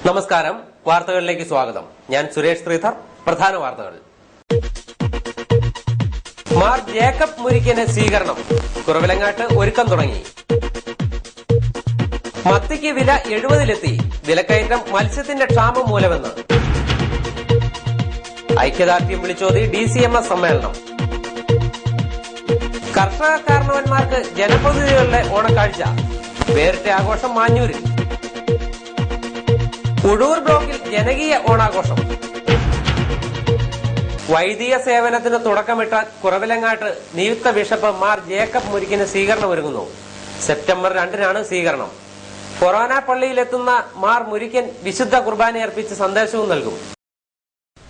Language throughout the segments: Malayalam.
നമസ്കാരം, വാർത്തകളിലേക്ക് സ്വാഗതം. ഞാൻ സുരേഷ് ശ്രീധർ. പ്രധാന വാർത്തകൾ. മാർ ജേക്കബ് മുരിക്കന് സ്വീകരണം. കുറവിലങ്ങാട്ട് ഒരുക്കം തുടങ്ങി. മത്തിക്ക് വില 70-ലെത്തി. വിലക്കയറ്റം മത്സ്യത്തിന്റെ ക്ഷാമം മൂലമെന്ന്. ഐക്യദാർഢ്യം വിളിച്ചോതി DCMS സമ്മേളനം. കർഷക കാരണവന്മാർക്ക് ജനപ്രതിനിധികളുടെ ഓണക്കാഴ്ച. വേറിട്ട ആഘോഷം മാഞ്ഞൂരിൽ. കുഴൂർ ബ്ലോക്കിൽ ജനകീയ ഓണാഘോഷം. വൈദിക സേവനത്തിന് തുടക്കമിട്ട കുറവിലങ്ങാട്ട് നിയുക്ത ബിഷപ്പ് മാർ ജേക്കബ് മുരിക്കന് സ്വീകരണമൊരുങ്ങുന്നു. സെപ്റ്റംബർ 2-നാണ് സ്വീകരണം. ഫൊറാന പള്ളിയിലെത്തുന്ന മാർ മുരിക്കൻ വിശുദ്ധ കുർബാനയർപ്പിച്ച് സന്ദേശവും നൽകും.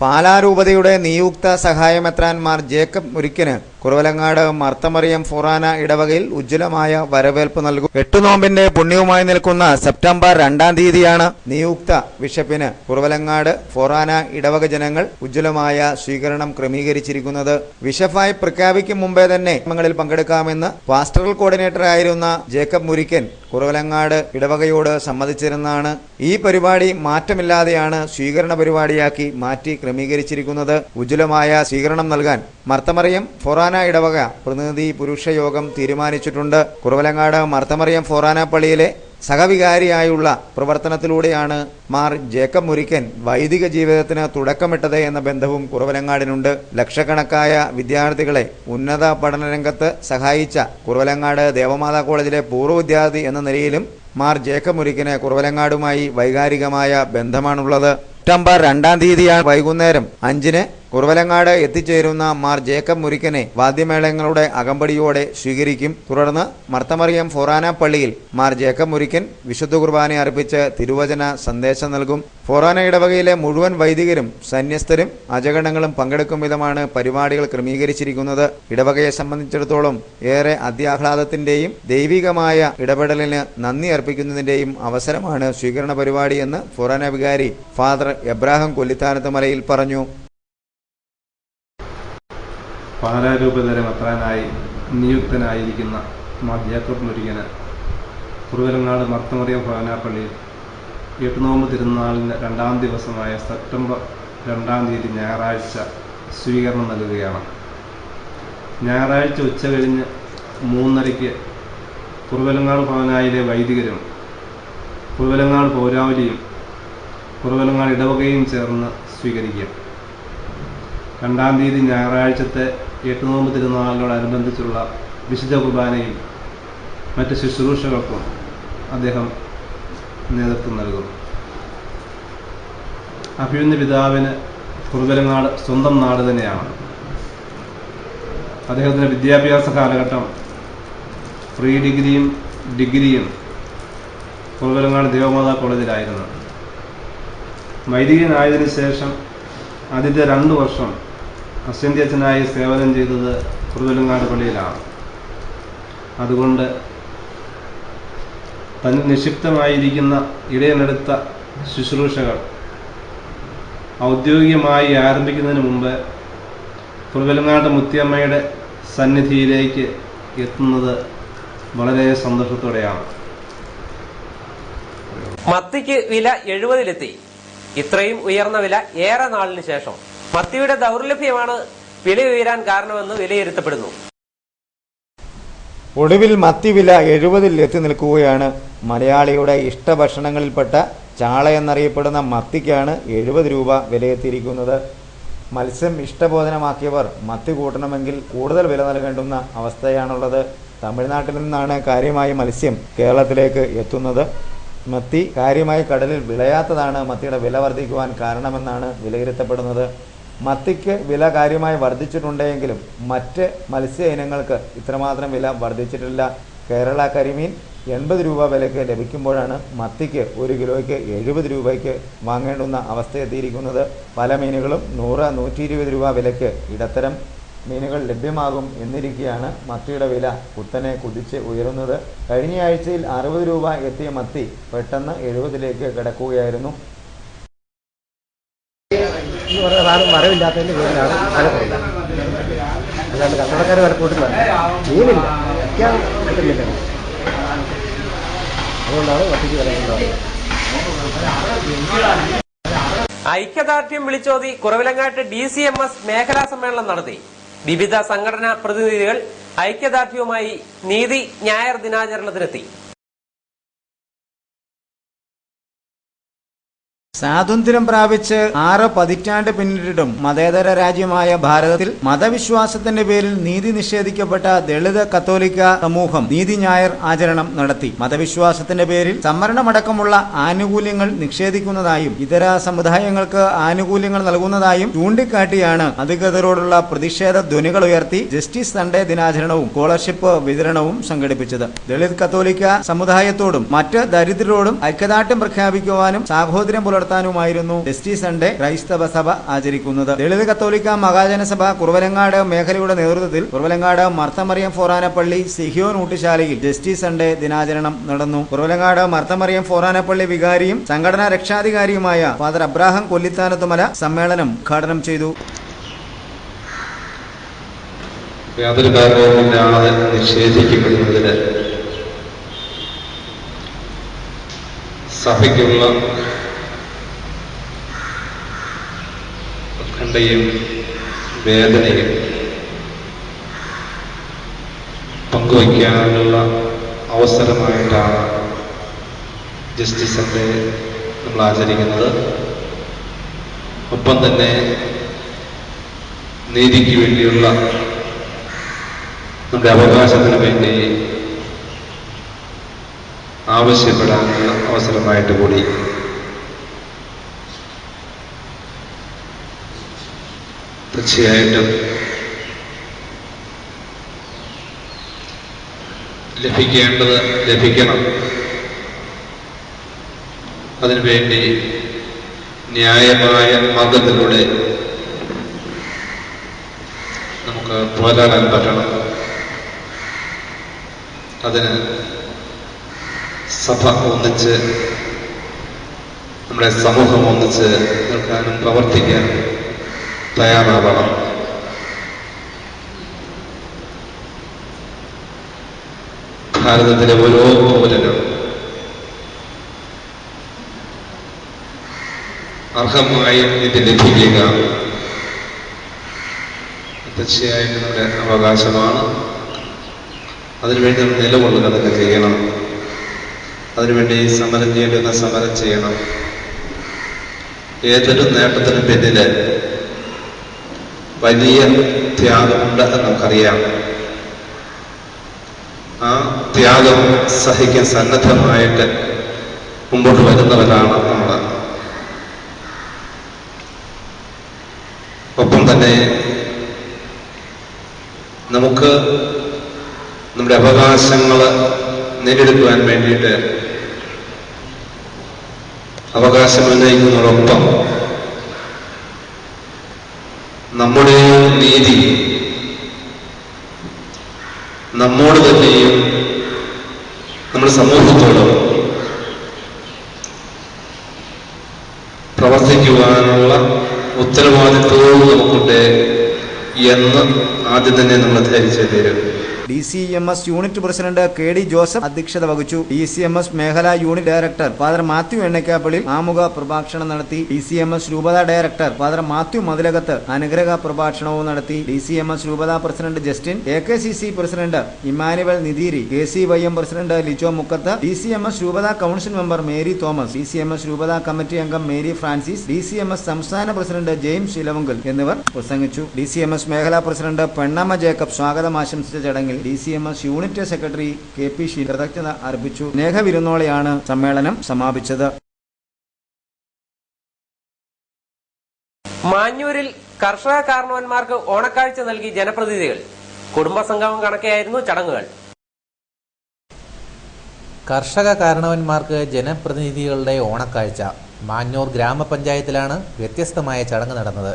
പാലാരൂപതയുടെ നിയുക്ത സഹായമെത്രാൻ മാർ ജേക്കബ് മുരിക്കന് കുറവലങ്ങാട് മർത്തമറിയം ഫൊറാന ഇടവകയിൽ ഉജ്ജ്വലമായ വരവേൽപ്പ് നൽകും. 8 നോമ്പിന്റെ പുണ്യവുമായി നിൽക്കുന്ന സെപ്റ്റംബർ 2-ാം തീയതിയാണ് നിയുക്ത ബിഷപ്പിന് കുറവലങ്ങാട് ഫൊറാന ഇടവക ജനങ്ങൾ ഉജ്ജ്വലമായ സ്വീകരണം ക്രമീകരിച്ചിരിക്കുന്നത്. ബിഷപ്പായി പ്രഖ്യാപിക്കും മുമ്പേ തന്നെ ങ്ങളിൽ പങ്കെടുക്കാമെന്ന് പാസ്റ്ററൽ കോർഡിനേറ്റർ ആയിരുന്ന ജേക്കബ് മുരിക്കൻ കുറവലങ്ങാട് ഇടവകയോട് സമ്മതിച്ചിരുന്നതാണ്. ഈ പരിപാടി മാറ്റമില്ലാതെയാണ് സ്വീകരണ പരിപാടിയാക്കി മാറ്റി ക്രമീകരിച്ചിരിക്കുന്നത്. ഉജ്ജ്വലമായ സ്വീകരണം നൽകാൻ മർത്തമറിയം ഫൊറാന ഇടവക പ്രതിനിധി പുരുഷ യോഗം തീരുമാനിച്ചിട്ടുണ്ട്. കുറവലങ്ങാട് മർത്തമറിയം ഫൊറാന പള്ളിയിലെ സഹവികാരിയായുള്ള പ്രവർത്തനത്തിലൂടെയാണ് മാർ ജേക്കബ് മുരിക്കൻ വൈദിക ജീവിതത്തിന് തുടക്കമിട്ടത് എന്ന ബന്ധവും കുറവലങ്ങാടിനുണ്ട്. ലക്ഷക്കണക്കായ വിദ്യാർത്ഥികളെ ഉന്നത പഠനരംഗത്ത് സഹായിച്ച കുറവലങ്ങാട് ദേവമാതാ കോളേജിലെ പൂർവ്വ വിദ്യാർത്ഥി എന്ന നിലയിലും മാർ ജേക്കബ് മുരിക്കന് കുറവലങ്ങാടുമായി വൈകാരികമായ ബന്ധമാണുള്ളത്. സെപ്റ്റംബർ 2-ാം തീയതിയാണ് വൈകുന്നേരം 5-ന് കുറവലങ്ങാട് എത്തിച്ചേരുന്ന മാർ ജേക്കബ് മുരിക്കനെ വാദ്യമേളങ്ങളുടെ അകമ്പടിയോടെ സ്വീകരിക്കും. തുടർന്ന് മർത്തമറിയം ഫൊറാന പള്ളിയിൽ മാർ ജേക്കബ് മുരിക്കൻ വിശുദ്ധ കുർബാന അർപ്പിച്ച് തിരുവചന സന്ദേശം നൽകും. ഫൊറാന ഇടവകയിലെ മുഴുവൻ വൈദികരും സന്യസ്തരും അജഗണങ്ങളും പങ്കെടുക്കും വിധമാണ് പരിപാടികൾ ക്രമീകരിച്ചിരിക്കുന്നത്. ഇടവകയെ സംബന്ധിച്ചിടത്തോളം ഏറെ അത്യാഹ്ലാദത്തിന്റെയും ദൈവികമായ ഇടപെടലിന് നന്ദി അർപ്പിക്കുന്നതിന്റെയും അവസരമാണ് സ്വീകരണ പരിപാടിയെന്ന് ഫൊറാന വികാരി ഫാദർ എബ്രാഹിം കൊല്ലിത്താനത്ത് മലയിൽ പറഞ്ഞു. പാലാരൂപതയിലെ മെത്രാനായി നിയുക്തനായിരിക്കുന്ന മാർ ജേക്കബ് മുരിക്കന് കുറവിലങ്ങാട് മർത്തമറിയം ഫൊറാന പള്ളിയിൽ 8 നോമ്പ് തിരുനാളിന് 2-ാം ദിവസമായ സെപ്റ്റംബർ 2-ാം തീയതി ഞായറാഴ്ച സ്വീകരണം നൽകുകയാണ്. ഞായറാഴ്ച ഉച്ചകഴിഞ്ഞ് 3:30 കുറവിലങ്ങാട് ഫൊറാനയിലെ വൈദികരും കുറവിലങ്ങാട് പൗരാവലിയും കുറവിലങ്ങാട് ഇടവകയും ചേർന്ന് സ്വീകരിക്കും. 2-ാം തീയതി ഞായറാഴ്ചത്തെ 8 നോമ്പ് തിരുനാളിനോടനുബന്ധിച്ചുള്ള വിശുദ്ധ കുർബാനയും മറ്റ് ശുശ്രൂഷകൾക്കും അദ്ദേഹം നേതൃത്വം നൽകും. അഭിമന്യ പിതാവിന് കുറവിലങ്ങാട് സ്വന്തം നാട് തന്നെയാണ്. അദ്ദേഹത്തിൻ്റെ വിദ്യാഭ്യാസ കാലഘട്ടം പ്രീ ഡിഗ്രിയും കുറവിലങ്ങാട് ദേവമാതാ കോളേജിലായിരുന്നു. വൈദികനായതിനു ശേഷം ആദ്യത്തെ 2 വർഷം അസിസ്റ്റന്റ് അച്ഛനായി സേവനം ചെയ്തത് കുറവിലങ്ങാട് പള്ളിയിലാണ്. അതുകൊണ്ട് തന്നിൽ നിക്ഷിപ്തമായിരിക്കുന്ന ഇടയനെടുത്ത ശുശ്രൂഷകൾ ഔദ്യോഗികമായി ആരംഭിക്കുന്നതിന് മുമ്പ് കുറവിലങ്ങാട് മുത്തിയമ്മയുടെ സന്നിധിയിലേക്ക് എത്തുന്നത് വളരെ സന്തോഷത്തോടെയാണ്. മത്തിക്ക് വില 70-ലെത്തി. ഇത്രയും ഉയർന്ന വില ഏറെ നാളിന് ശേഷം. മത്തിയുടെ ദൗർലഭ്യമാണ് വില ഉയരാൻ കാരണമെന്ന് വിലയിരുത്തപ്പെടുന്നു. ഒടുവിൽ മത്തി വില 70-ൽ എത്തി നിൽക്കുകയാണ്. മലയാളിയുടെ ഇഷ്ടഭക്ഷണങ്ങളിൽപ്പെട്ട ചാള എന്നറിയപ്പെടുന്ന മത്തിക്കാണ് 70 രൂപ വിലയെത്തിയിരിക്കുന്നത്. മത്സ്യം ഇഷ്ടഭോജനമാക്കിയവർ മത്തി കൂട്ടണമെങ്കിൽ കൂടുതൽ വില നൽകേണ്ടുന്ന അവസ്ഥയാണുള്ളത്. തമിഴ്നാട്ടിൽ നിന്നാണ് കാര്യമായി മത്സ്യം കേരളത്തിലേക്ക് എത്തുന്നത്. മത്തി കാര്യമായി കടലിൽ വിളയാത്തതാണ് മത്തിയുടെ വില വർദ്ധിക്കുവാൻ കാരണമെന്നാണ് വിലയിരുത്തപ്പെടുന്നത്. മത്തിക്ക് വില കാര്യമായി വർദ്ധിച്ചിട്ടുണ്ടെങ്കിലും മറ്റ് മത്സ്യ ഇനങ്ങൾക്ക് ഇത്രമാത്രം വില വർദ്ധിച്ചിട്ടില്ല. കേരള കരിമീൻ 80 രൂപ വിലയ്ക്ക് ലഭിക്കുമ്പോഴാണ് മത്തിക്ക് 1 കിലോയ്ക്ക് 70 രൂപയ്ക്ക് വാങ്ങേണ്ടുന്ന അവസ്ഥയെത്തിയിരിക്കുന്നത്. പല മീനുകളും 100-120 രൂപ വിലയ്ക്ക് ഇടത്തരം മീനുകൾ ലഭ്യമാകും എന്നിരിക്കെയാണ് മത്തിയുടെ വില കുത്തനെ കുതിച്ച് ഉയരുന്നത്. കഴിഞ്ഞ ആഴ്ചയിൽ 60 രൂപ എത്തിയ മത്തി പെട്ടെന്ന് 70-ലേക്ക് കിടക്കുകയായിരുന്നു. വരവില്ലാത്തതിൻ്റെ പേരിലാണ് വില കുറയില്ല. അല്ലാണ്ട് കച്ചവടക്കാർ വില കൂട്ടുന്നത് മീനില്ല, വയ്ക്കാൻ കിട്ടുന്നില്ല. അതുകൊണ്ടാണ് മത്തിക്ക് വില ഉണ്ടാകുന്നത്. ഐക്യദാർഢ്യം വിളിച്ചോതി കുറവിലങ്ങാട്ട് DCMS മേഖലാ സമ്മേളനം നടത്തി. വിവിധ സംഘടനാ പ്രതിനിധികൾ ഐക്യദാർഢ്യവുമായി നീതി ഞായർ ദിനാചരണത്തിനെത്തി. സ്വാതന്ത്ര്യം പ്രാപിച്ച് 6 പതിറ്റാണ്ട് പിന്നിട്ടിട്ടും മതേതര രാജ്യമായ ഭാരതത്തിൽ മതവിശ്വാസത്തിന്റെ പേരിൽ നീതി നിഷേധിക്കപ്പെട്ട ദളിത് കത്തോലിക്ക സമൂഹം നീതി ഞായർ ആചരണം നടത്തി. മതവിശ്വാസത്തിന്റെ പേരിൽ സംവരണമടക്കമുള്ള ആനുകൂല്യങ്ങൾ നിഷേധിക്കുന്നതായും ഇതര സമുദായങ്ങൾക്ക് ആനുകൂല്യങ്ങൾ നൽകുന്നതായും ചൂണ്ടിക്കാട്ടിയാണ് അധികൃതരോടുള്ള പ്രതിഷേധ ധ്വനികൾ ഉയർത്തി ജസ്റ്റിസ് സൺഡേ ദിനാചരണവും സ്കോളർഷിപ്പ് വിതരണവും സംഘടിപ്പിച്ചത്. ദളിത് കത്തോലിക്ക സമുദായത്തോടും മറ്റ് ദരിദ്രരോടും ഐക്യദാർഢ്യം പ്രഖ്യാപിക്കുവാനും സാഹോദര്യം ുമായിരുന്നു ജസ്റ്റിസ് സൺഡേ ക്രൈസ്തവ സഭ ആചരിക്കുന്നത്. ദളിത് കത്തോലിക്ക മഹാജനസഭ കുറവലങ്ങാട് മേഖലയുടെ നേതൃത്വത്തിൽ കുറവലങ്ങാട് മർത്തമറിയം ഫോറാനപ്പള്ളി സിഹിയോൻ ഊട്ടുശാലയിൽ ജസ്റ്റിസ് സൺഡേ ദിനാചരണം നടന്നു. കുറവലങ്ങാട് മർത്തമറിയം ഫോറാനപ്പള്ളി വികാരിയും സംഘടനാ രക്ഷാധികാരിയുമായ ഫാദർ അബ്രാഹാം കൊല്ലിത്താനത്തുമല സമ്മേളനം ഉദ്ഘാടനം ചെയ്തു. യാതൊരു കാരണവുമില്ലാതെ നിഷേധിക്കപ്പെടുന്നതിന് സഭയ്ക്കുള്ള ഉത്കണ്ഠയും വേദനയും പങ്കുവയ്ക്കാനുള്ള അവസരമായിട്ടാണ് ജസ്റ്റിസ് സൺഡേ നമ്മൾ ആചരിക്കുന്നത്. ഒപ്പം തന്നെ നീതിക്ക് വേണ്ടിയുള്ള നമ്മുടെ അവകാശത്തിന് വേണ്ടി ആവശ്യപ്പെടാനുള്ള അവസരമായിട്ട് കൂടി തീർച്ചയായിട്ടും ലഭിക്കേണ്ടത് ലഭിക്കണം. അതിനുവേണ്ടി ന്യായമായ മാർഗത്തിലൂടെ നമുക്ക് പോരാടാൻ പറ്റണം. അതിന് സഭ ഒന്നിച്ച്, നമ്മുടെ സമൂഹം ഒന്നിച്ച് നിൽക്കാനും പ്രവർത്തിക്കാനും തയ്യാറാവണം. ഭാരതത്തിലെ ഓരോ പൗരനും അർഹമായി ഇത് ലഭിക്കുക തീർച്ചയായിട്ടും നമ്മുടെ അവകാശമാണ്. അതിനുവേണ്ടി നമ്മൾ നിലകൊള്ളുക തന്നെ ചെയ്യണം. അതിനുവേണ്ടി സമരം ചെയ്യേണ്ടുന്ന സമരം ചെയ്യണം. ഏതൊരു നേട്ടത്തിനും പിന്നില് വലിയ ത്യാഗമുണ്ട് എന്ന് നമുക്കറിയാം. ആ ത്യാഗം സഹിക്കാൻ സന്നദ്ധമായിട്ട് മുമ്പോട്ട് വരുന്നവരാണ് നമ്മൾ. ഒപ്പം തന്നെ നമുക്ക് നമ്മുടെ അവകാശങ്ങൾ നേടിയെടുക്കുവാൻ വേണ്ടിയിട്ട് അവകാശം ഉന്നയിക്കുന്നതോടൊപ്പം നമ്മുടെ നീതി നമ്മോട് തന്നെയും നമ്മുടെ സമൂഹത്തോടും പ്രവർത്തിക്കുവാനുള്ള ഉത്തരവാദിത്വവും നമുക്കുണ്ട് എന്ന് ആദ്യം തന്നെ നമ്മൾ ധരിച്ചു തരും. DCMS unit president KD Joseph അധ്യക്ഷത വഹിച്ചു. DCMS മേഖലാ യൂണിറ്റ് ഡയറക്ടർ ഫാദർ മാത്യു എണ്ണക്കാപ്പള്ളി ആമുഖ പ്രഭാഷണം നടത്തി. DCMS രൂപത ഡയറക്ടർ ഫാദർ മാത്യു മതിലകത്ത് അനുഗ്രഹ പ്രഭാഷണവും നടത്തി. DCMS രൂപത president Justin, AKCC president Emmanuel Nithiri, KCYM president Lijo Mukkath, DCMS രൂപത council member Mary Thomas, DCMS രൂപത കമ്മിറ്റി അംഗം മേരി ഫ്രാൻസിസ്, DCMS സംസ്ഥാന പ്രസിഡന്റ് ജെയിംസ് ഇലവുങ്കൽ എന്നിവർ പ്രസംഗിച്ചു. DCMS മേഖലാ പ്രസിഡന്റ് പെണ്ണമ്മ ജേക്കബ് സ്വാഗതം ആശംസിച്ച ചടങ്ങിൽ DCMS യൂണിറ്റ് സെക്രട്ടറി KP കൃതജ്ഞത അർപ്പിച്ചു. സ്നേഹവിരുന്നോടെയാണ് സമ്മേളനം സമാപിച്ചത്. മാഞ്ഞൂരിൽ കർഷക കാരണവന്മാർക്ക് ഓണക്കാഴ്ച നൽകി ജനപ്രതിനിധികൾ. കുടുംബസംഗമം കണക്കെയായിരുന്നു ചടങ്ങുകൾ. കർഷക കാരണവന്മാർക്ക് ജനപ്രതിനിധികളുടെ ഓണക്കാഴ്ച. മാഞ്ഞൂർ ഗ്രാമപഞ്ചായത്തിലാണ് വ്യത്യസ്തമായ ചടങ്ങ് നടന്നത്.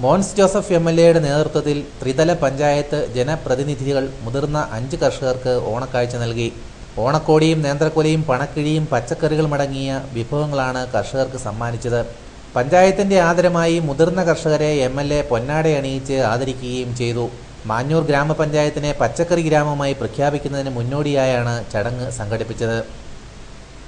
മോൻസ് ജോസഫ് MLAയുടെ നേതൃത്വത്തിൽ ത്രിതല പഞ്ചായത്ത് ജനപ്രതിനിധികൾ മുതിർന്ന 5 കർഷകർക്ക് ഓണക്കാഴ്ച നൽകി. ഓണക്കോടിയും നേന്ത്രക്കൊലയും പണക്കിഴിയും പച്ചക്കറികളുമടങ്ങിയ വിഭവങ്ങളാണ് കർഷകർക്ക് സമ്മാനിച്ചത്. പഞ്ചായത്തിന്റെ ആദരമായി മുതിർന്ന കർഷകരെ MLA പൊന്നാടയണിയിച്ച് ആദരിക്കുകയും ചെയ്തു. മാഞ്ഞൂർ ഗ്രാമപഞ്ചായത്തിനെ പച്ചക്കറി ഗ്രാമമായി പ്രഖ്യാപിക്കുന്നതിന് മുന്നോടിയായാണ് ചടങ്ങ് സംഘടിപ്പിച്ചത്.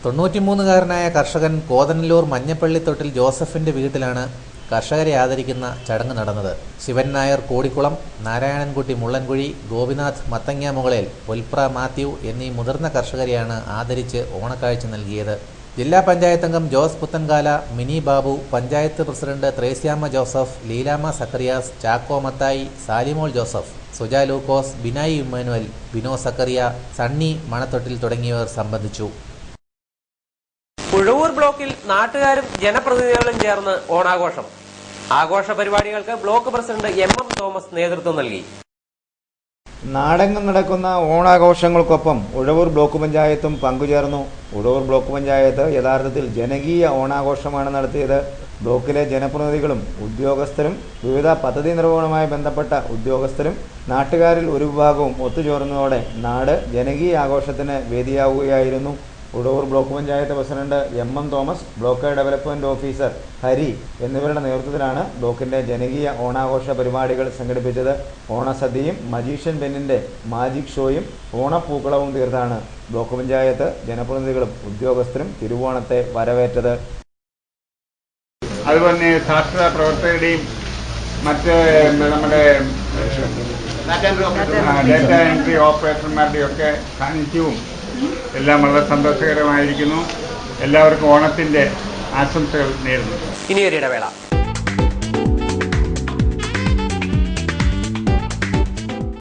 93കാരനായ കർഷകൻ കോതനല്ലൂർ മഞ്ഞപ്പള്ളിത്തൊട്ടിൽ ജോസഫിന്റെ വീട്ടിലാണ് കർഷകരെ ആദരിക്കുന്ന ചടങ്ങ് നടന്നത്. ശിവൻ നായർ കോടിക്കുളം, നാരായണൻകുട്ടി മുള്ളൻകുഴി, ഗോപിനാഥ് മത്തങ്ങ മുകളിൽ, പുൽപ്ര മാത്യു എന്നീ മുതിർന്ന കർഷകരെയാണ് ആദരിച്ച് ഓണക്കാഴ്ച നൽകിയത്. ജില്ലാ പഞ്ചായത്ത് അംഗം Jose Puthenkala, Mini Babu, panchayat president Thresiamma Joseph, Leelamma Zacharias, Chacko Mathai, Salimol Joseph, Suja Lukose, Binoy Emmanuel, Bino Zachariah, Sunny Manathottil തുടങ്ങിയവർ സംബന്ധിച്ചു. ഉഴവൂർ ബ്ലോക്കിൽ നാട്ടുകാരും ജനപ്രതിനിധികളും ചേർന്ന് ഓണാഘോഷം. ആഘോഷ പരിപാടികൾക്ക് ബ്ലോക്ക് പ്രസിഡന്റ് MM തോമസ് നേതൃത്വം നൽകി. നാടെങ്ങും നടക്കുന്ന ഓണാഘോഷങ്ങൾക്കൊപ്പം ഉഴവൂർ ബ്ലോക്ക് പഞ്ചായത്തും പങ്കുചേർന്നു. ഉഴവൂർ ബ്ലോക്ക് പഞ്ചായത്ത് യഥാർത്ഥത്തിൽ ജനകീയ ഓണാഘോഷമാണ് നടത്തിയത്. ബ്ലോക്കിലെ ജനപ്രതിനിധികളും ഉദ്യോഗസ്ഥരും വിവിധ പദ്ധതി നിർവഹണവുമായി ബന്ധപ്പെട്ട ഉദ്യോഗസ്ഥരും നാട്ടുകാരിൽ ഒരു വിഭാഗവും ഒത്തുചേർന്നതോടെ നാട് ജനകീയ ആഘോഷത്തിന് വേദിയാവുകയായിരുന്നു. Uzhavoor block panchayat president MM Thomas, block development officer Hari എന്നിവരുടെ നേതൃത്വത്തിലാണ് ബ്ലോക്കിന്റെ ജനകീയ ഓണാഘോഷ പരിപാടികൾ സംഘടിപ്പിച്ചത്. ഓണസദ്യയും മജീഷ്യൻ ബെന്നിന്റെ മാജിക് ഷോയും ഓണപ്പൂക്കളവും തീർത്താണ് ബ്ലോക്ക് പഞ്ചായത്ത് ജനപ്രതിനിധികളും ഉദ്യോഗസ്ഥരും തിരുവോണത്തെ വരവേറ്റത്. അതുപോലെ സാക്ഷരതാ പ്രവർത്തകരുടെയും മറ്റ് നമ്മുടെ ഡേറ്റ എൻട്രി ഓപ്പറേറ്റർമാരുടെയും ഒക്കെ സാന്നിധ്യവും എല്ലാം വളരെ സന്തോഷകരമായിരിക്കുന്നു. എല്ലാവർക്കും ഓണത്തിന്റെ ആശംസകൾ നേരുന്നു. ഇനിയൊരു ഇടവേള.